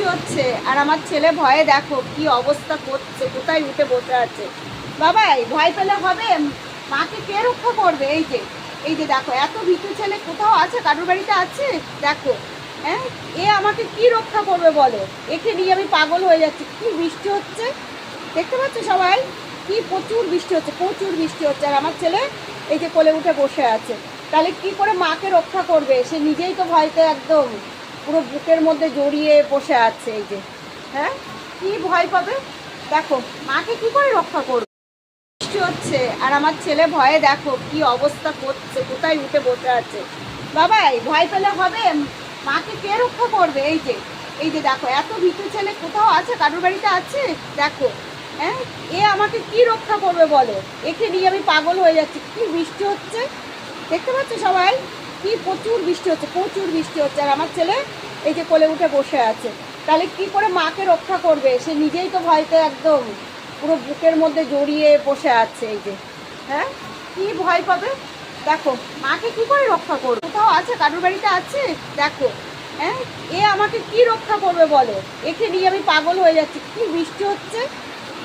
বৃষ্টি হচ্ছে আর আমার ছেলে ভয়ে দেখো কি অবস্থা করছে, কোথায় উঠে বসে আছে। বাবাই ভয় পেলে হবে? মাকে কে রক্ষা করবে? এই যে দেখো, এত ভীতু ছেলে কোথাও আছে? কারোর বাড়িতে আছে? দেখো, হ্যাঁ, এ আমাকে কি রক্ষা করবে বলো? একে নিয়ে আমি পাগল হয়ে যাচ্ছি। কি বৃষ্টি হচ্ছে দেখতে পাচ্ছ সবাই? কি প্রচুর বৃষ্টি হচ্ছে, প্রচুর বৃষ্টি হচ্ছে। আর আমার ছেলে এই যে কোলে উঠে বসে আছে। তাহলে কি করে মাকে রক্ষা করবে? সে নিজেই তো ভয়তে একদম পুরো বুকের মধ্যে জড়িয়ে বসে আছে। এই যে, হ্যাঁ, কি ভয় পাবে দেখো, মাকে কি করে রক্ষা করবে? বৃষ্টি হচ্ছে আর আমার ছেলে ভয়ে দেখো কি অবস্থা করছে, কোথায় উঠে বসে আছে। বাবাই ভয় পেলে হবে? মাকে কে রক্ষা করবে? এই যে দেখো, এত ভীতু ছেলে কোথাও আছে? কারোর বাড়িতে আছে? দেখো, হ্যাঁ, এ আমাকে কি রক্ষা করবে বলো? একে নিয়ে আমি পাগল হয়ে যাচ্ছি। কি বৃষ্টি হচ্ছে দেখতে পাচ্ছ সবাই? কি প্রচুর বৃষ্টি হচ্ছে, প্রচুর বৃষ্টি হচ্ছে। আর আমার ছেলে এই যে কোলে উঠে বসে আছে। তাহলে কি করে মাকে রক্ষা করবে? সে নিজেই তো ভয়তে একদম পুরো বুকের মধ্যে জড়িয়ে বসে আছে। এই যে, হ্যাঁ, কি ভয় পাবে দেখো, মাকে কি করে রক্ষা করবে? কোথাও আছে? কারোর বাড়িতে আছে? দেখো, হ্যাঁ, এ আমাকে কি রক্ষা করবে বলো? একে নিয়ে আমি পাগল হয়ে যাচ্ছি। কি বৃষ্টি হচ্ছে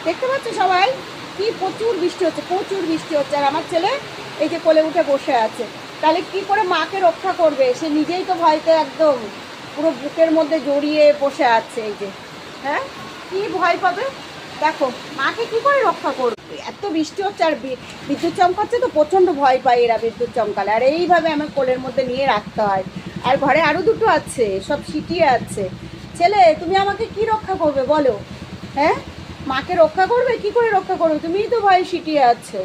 দেখতে পাচ্ছ সবাই? কি প্রচুর বৃষ্টি হচ্ছে, প্রচুর বৃষ্টি হচ্ছে। আর আমার ছেলে এই যে কোলে উঠে বসে আছে। তাহলে কি করে মাকে রক্ষা করবে? সে নিজেই তো ভয়তে একদম পুরো বুকের মধ্যে জড়িয়ে বসে আছে। এই যে, হ্যাঁ, কি ভয় পাবে দেখো, মাকে কি করে রক্ষা করবে? এত বৃষ্টি হচ্ছে আর বিদ্যুৎ চমকাচ্ছে তো প্রচণ্ড ভয় পায় এরা বিদ্যুৎ চমকালে। আর এইভাবে আমার কোলের মধ্যে নিয়ে রাখতে হয়। আর ঘরে আরও দুটো আছে, সব সিটিয়ে আছে। ছেলে, তুমি আমাকে কি রক্ষা করবে বলো? হ্যাঁ, মাকে রক্ষা করবে? কি করে রক্ষা করবে? তুমিই তো ভয়ে সিটিয়ে আছো।